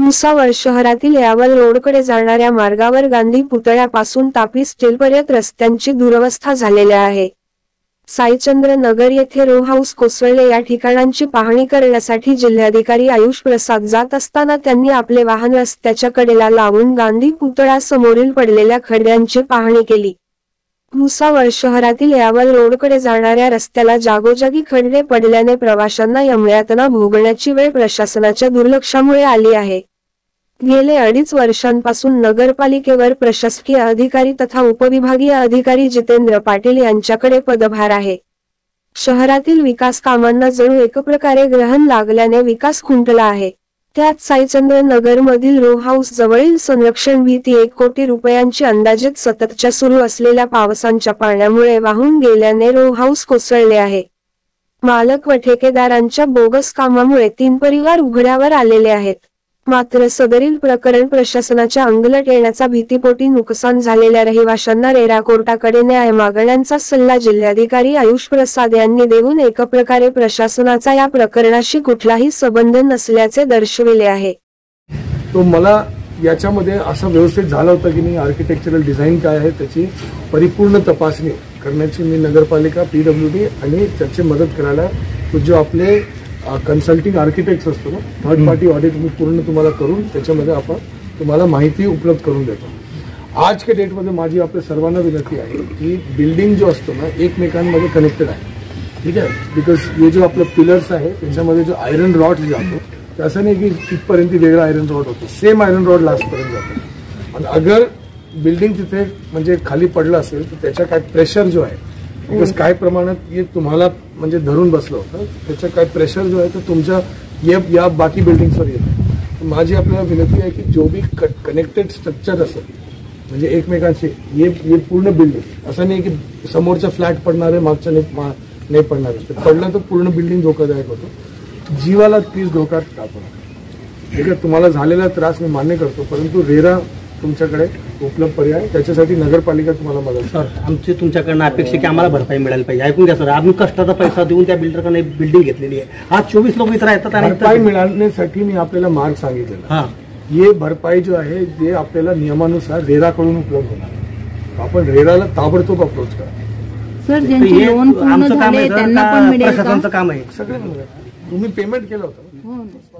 भुसावळ शहरातील यावल रोडकडे जाणाऱ्या मार्गावर गांधी पुतळ्यापासून तापी स्टीलपर्यंत रस्त्यांची दुरवस्था झालेल्या आहे। साईचंद्र नगर येथे रो हाऊस कोसळले या ठिकाणांची पाहणी करण्यासाठी जिल्हाधिकारी आयुष प्रसाद जात असताना त्यांनी आपले वाहन रस्त्याच्या कडेला लावून गांधी पुतळा समोरील पडलेल्या खड्ड्यांची पाहणी केली। भुसावळ शहरातील यावल रोडकडे जाणाऱ्या रस्त्याला जागोजागी खड्डे पडल्याने प्रवाशांना यमयातना भोगण्याची वेळ प्रशासनाच्या दुर्लक्षामुळे आली आहे। गेले 2.5 वर्षांपासून नगरपालिकेवर प्रशासकीय अधिकारी तथा उपविभागीय अधिकारी जितेंद्र पाटील यांच्याकडे पदभार आहे। शहरातील विकास कामांना जणू एक प्रकारे ग्रहण लागल्याने विकास खुंटला आहे। त्यात साईचंद्र नगर मधील रो हाऊस जवळील संरक्षण भिंती 1 कोटी रुपयांची अंदाजित सततच्या सुरू असलेल्या पावसांच्या पाण्यामुळे वाहून गेल्याने रो हाऊस कोसळले आहे। मालक व ठेकेदारांच्या बोगस कामामुळे 3 परिवार उघड्यावर आलेले आहेत। मात्र सदरील प्रकरण प्रशासनाच्या अंगलट येण्याचा भीतीपोटी नुकसान झालेल्या रहिवाशांना रेरा कोर्टाकडे न्याय मागण्याचा सल्ला जिल्हाधिकारी आयुष प्रसाद यांनी देऊन एक प्रकारे प्रशासनाचा या प्रकरणाशी कुठलाही संबंध नसल्याचे दर्शविले आहे। तो मला याच्यामध्ये असं व्यवस्थित झालं होतं की मी आर्किटेक्चरल डिझाईन काय आहे त्याची परिपूर्ण तपासणी करण्याची मी नगरपालिका PWD आणि त्याची मदत करायला जो आपले कन्सल्टिंग आर्किटेक्ट्स असतो ना थर्ड पार्टी ऑडिट मी पूर्ण तुम्हाला करून त्याच्यामध्ये आपण तुम्हाला माहिती उपलब्ध करून देतो। आज के डेटमध्ये माझी आपल्या सर्वांना विनंती आहे की बिल्डिंग जो असतो ना एकमेकांमध्ये कनेक्टेड आहे, ठीक आहे। बिकॉज हे जो आपलं पिलर्स आहे त्याच्यामध्ये जो आयरन रॉड जातो ते असं नाही की तिथपर्यंत वेगळा आयरन रॉड होतो, सेम आयरन रॉड लास्टपर्यंत जातो। आणि अगर बिल्डिंग तिथे म्हणजे खाली पडलं असेल तर त्याचा काय प्रेशर जो आहे बिकॉज काय प्रमाणात हे तुम्हाला म्हणजे धरून बसलं होतं त्याचा काय प्रेशर जो आहे तो तुमच्या या बाकी बिल्डिंग्सवर येतो। माझी आपल्याला विनंती आहे की जो भी कनेक्टेड स्ट्रक्चर असेल म्हणजे एकमेकांशी हे पूर्ण बिल्डिंग असं नाही की समोरचा फ्लॅट पडणार आहे मागच्या नाही पडणार आहे, पडलं तर पूर्ण बिल्डिंग धोकादायक होतो। जीवाला प्लीज धोका टाकू नका, ठीक आहे। तुम्हाला झालेला त्रास मी मान्य करतो परंतु रेरा तुमच्याकडे उपलब्ध पर्याय त्याच्यासाठी नगरपालिका तुम्हाला मदत। सर आमची तुमच्याकडनं अपेक्षा की आम्हाला भरपाई मिळायला पाहिजे। ऐकून घ्या सर, आम्ही कष्टाचा पैसा देऊन त्या बिल्डरकडे बिल्डिंग घेतलेली आहे। आज 24 लोक इथं राहतात आणि भरपाई मिळण्यासाठी मी आपल्याला मार्ग सांगितलेला हे भरपाई जो आहे ते आपल्याला नियमानुसार रेराकडून उपलब्ध होणार। आपण रेराला ताबडतोब अप्रोच करा। सर ज्यांचे लोन पूर्ण झाले त्यांना पण मिळेल का? प्रशासनाचं काम आहे सगळं तुम्ही पेमेंट केलं होतं।